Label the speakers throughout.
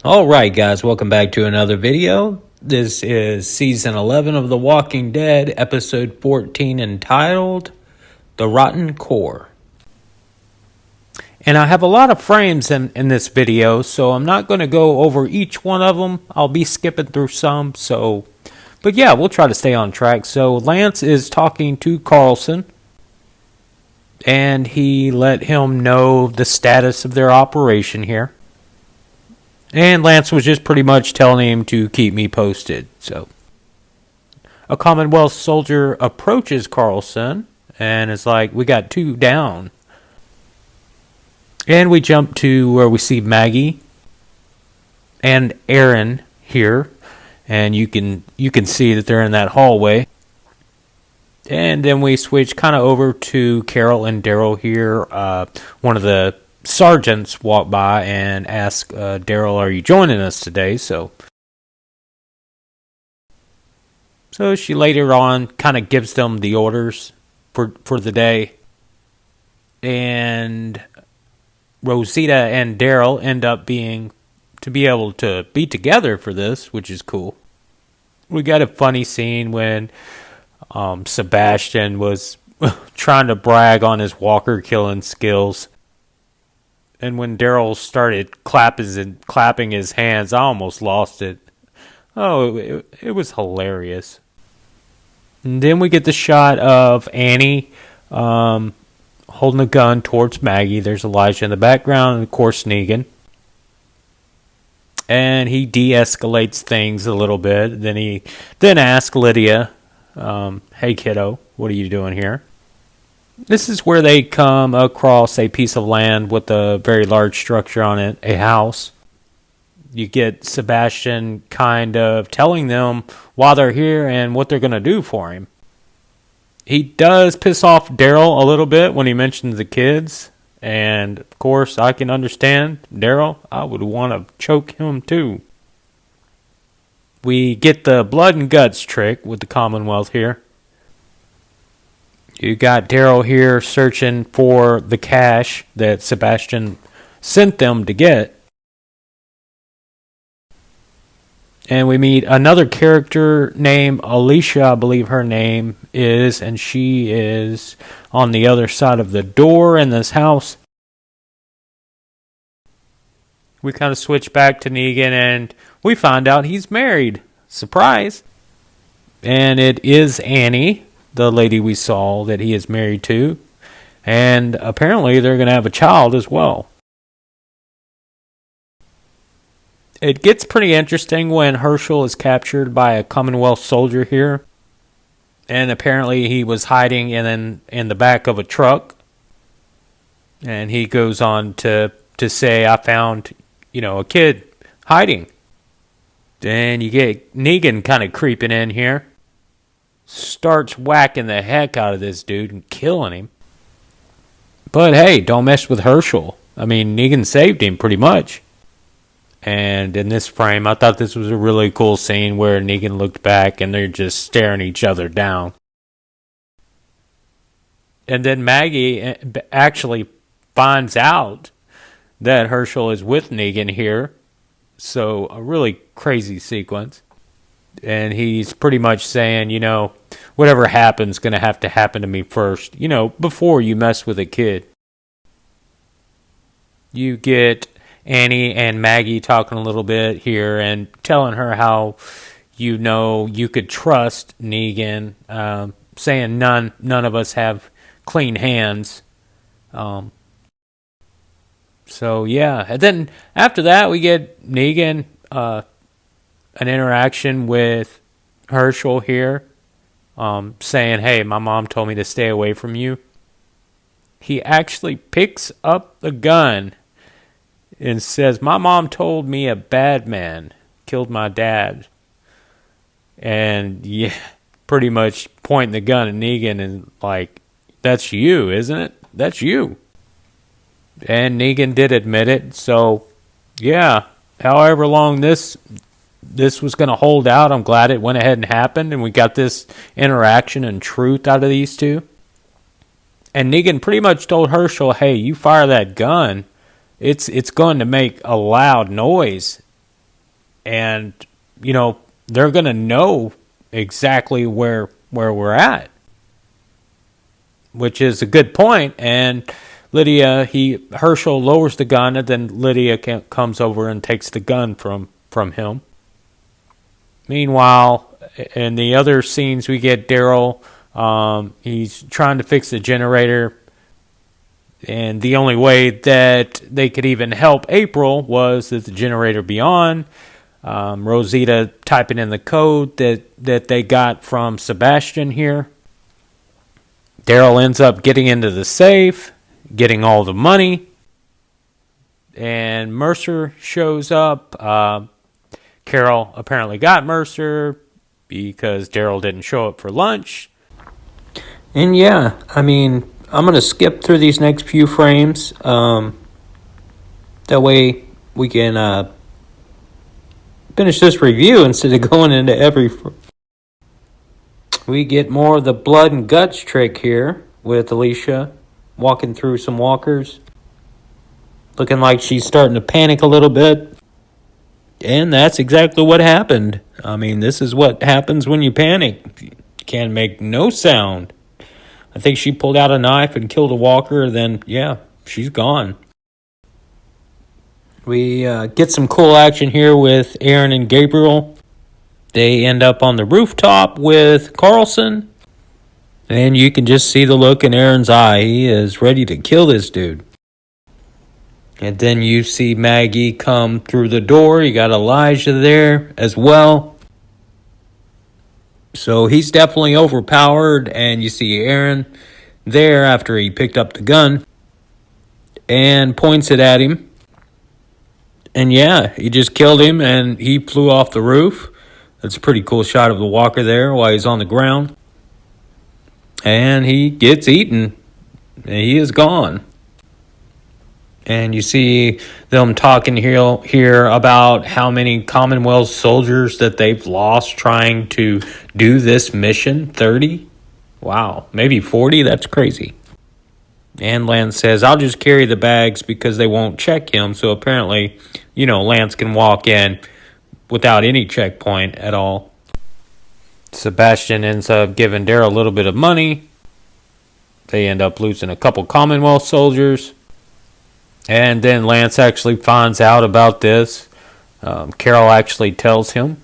Speaker 1: Alright guys, welcome back to another video. This is Season 11 of The Walking Dead, Episode 14, entitled The Rotten Core. And I have a lot of frames in this video, so I'm not going to go over each one of them. I'll be skipping through some, but yeah, we'll try to stay on track. So Lance is talking to Carlson, and he let him know the status of their operation here. And Lance was just pretty much telling him to keep me posted. So, a Commonwealth soldier approaches Carlson and is like, "We got 2 down." And we jump to where we see Maggie and Aaron here, and you can see that they're in that hallway. And then we switch kind of over to Carol and Daryl here. One of the sergeants walk by and ask Daryl, "Are you joining us today?" So she later on kind of gives them the orders for the day, and Rosita and Daryl end up being to be able to be together for this, which is cool. We got a funny scene when Sebastian was trying to brag on his walker killing skills. And when Daryl started clapping his hands, I almost lost it. Oh, it was hilarious. And then we get the shot of Annie holding a gun towards Maggie. There's Elijah in the background, and of course Negan. And he de-escalates things a little bit. Then he asks Lydia, "Hey kiddo, what are you doing here?" This is where they come across a piece of land with a very large structure on it, a house. You get Sebastian kind of telling them why they're here and what they're going to do for him. He does piss off Daryl a little bit when he mentions the kids. And, of course, I can understand Daryl. I would want to choke him, too. We get the blood and guts trick with the Commonwealth here. You got Daryl here searching for the cash that Sebastian sent them to get. And we meet another character named Alicia, I believe her name is, and she is on the other side of the door in this house. We kind of switch back to Negan, and we find out he's married. Surprise! And it is Annie, the lady we saw that he is married to, and apparently they're going to have a child as well. It gets pretty interesting when Herschel is captured by a Commonwealth soldier here, and apparently he was hiding in the back of a truck, and he goes on to say, "I found, a kid hiding." Then you get Negan kind of creeping in here. Starts whacking the heck out of this dude and killing him. But hey, don't mess with Herschel. I mean, Negan saved him pretty much. And in this frame, I thought this was a really cool scene where Negan looked back and they're just staring each other down. And then Maggie actually finds out that Herschel is with Negan here. So a really crazy sequence. And he's pretty much saying, whatever happens going to have to happen to me first, before you mess with a kid. You get Annie and Maggie talking a little bit here and telling her how, you could trust Negan, saying none of us have clean hands. So, yeah. And then after that, we get Negan, an interaction with Herschel here, saying, "Hey, my mom told me to stay away from you." He actually picks up the gun and says, "My mom told me a bad man killed my dad." And yeah, pretty much pointing the gun at Negan and like, "That's you, isn't it? That's you." And Negan did admit it. So yeah, however long this was going to hold out, I'm glad it went ahead and happened, and we got this interaction and truth out of these two. And Negan pretty much told Herschel, "Hey, you fire that gun, it's going to make a loud noise and they're gonna know exactly where we're at, which is a good point. And Herschel lowers the gun, and then Lydia comes over and takes the gun from him. Meanwhile, in the other scenes, we get Daryl. He's trying to fix the generator, and the only way that they could even help April was that the generator be on. Rosita typing in the code that they got from Sebastian here. Daryl ends up getting into the safe, getting all the money, and Mercer shows up. Carol apparently got Mercer because Daryl didn't show up for lunch. And yeah, I mean, I'm going to skip through these next few frames. That way we can finish this review instead of going into every... We get more of the blood and guts trick here with Alicia walking through some walkers. Looking like she's starting to panic a little bit. And that's exactly what happened. I mean, this is what happens when you panic. You can't make no sound. I think she pulled out a knife and killed a walker, then, yeah, she's gone. We get some cool action here with Aaron and Gabriel. They end up on the rooftop with Carlson. And you can just see the look in Aaron's eye. He is ready to kill this dude. And then you see Maggie come through the door. You got Elijah there as well. So he's definitely overpowered. And you see Aaron there after he picked up the gun and points it at him. And yeah, he just killed him and he flew off the roof. That's a pretty cool shot of the walker there while he's on the ground. And he gets eaten. And he is gone. And you see them talking here about how many Commonwealth soldiers that they've lost trying to do this mission. 30? Wow. Maybe 40? That's crazy. And Lance says, I'll just carry the bags because they won't check him. So apparently, Lance can walk in without any checkpoint at all. Sebastian ends up giving Daryl a little bit of money. They end up losing a couple Commonwealth soldiers. And then Lance actually finds out about this. Carol actually tells him.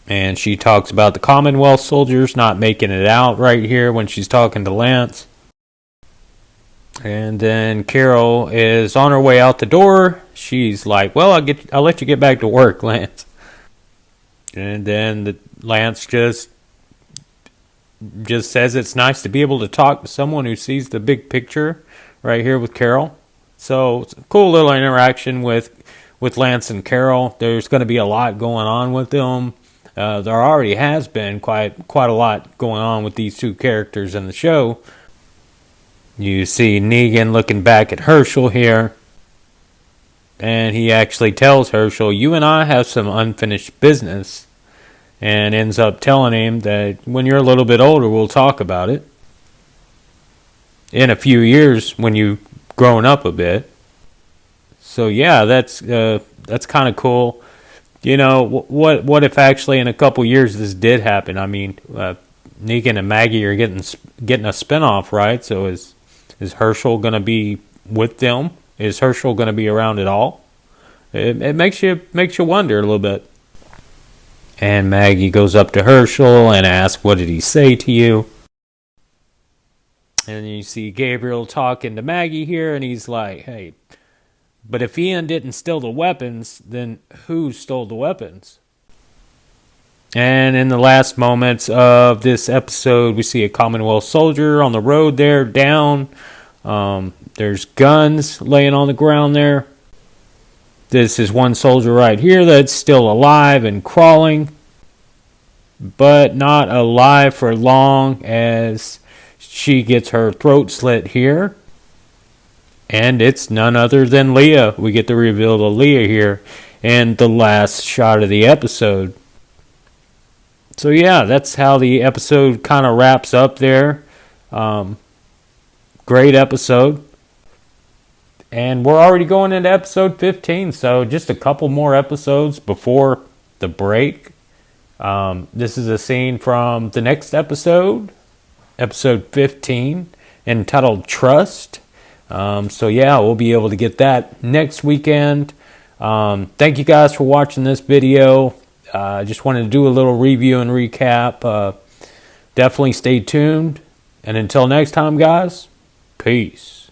Speaker 1: And she talks about the Commonwealth soldiers not making it out right here when she's talking to Lance. And then Carol is on her way out the door. She's like, well, I'll let you get back to work, Lance. And then Lance just says it's nice to be able to talk to someone who sees the big picture right here with Carol. So it's a cool little interaction with Lance and Carol. There's going to be a lot going on with them. There already has been quite a lot going on with these two characters in the show. You see Negan looking back at Herschel here. And he actually tells Herschel, you and I have some unfinished business. And ends up telling him that when you're a little bit older, we'll talk about it. In a few years when you've grown up a bit. So yeah, that's kind of cool. What if actually in a couple years this did happen? I mean, Negan and Maggie are getting a spinoff, right? So is Herschel going to be with them? Is Herschel going to be around at all? It makes you wonder a little bit. And Maggie goes up to Herschel and asks, what did he say to you? And you see Gabriel talking to Maggie here, and he's like, hey, but if Ian didn't steal the weapons, then who stole the weapons? And in the last moments of this episode, we see a Commonwealth soldier on the road there, down. There's guns laying on the ground there. This is one soldier right here that's still alive and crawling, but not alive for long as she gets her throat slit here. And it's none other than Leah. We get the reveal of Leah here in the last shot of the episode. So yeah, that's how the episode kind of wraps up there. Great episode. And we're already going into episode 15, so just a couple more episodes before the break. This is a scene from the next episode, episode 15, entitled Trust. So yeah, we'll be able to get that next weekend. Thank you guys for watching this video. Just wanted to do a little review and recap. Definitely stay tuned. And until next time, guys, peace.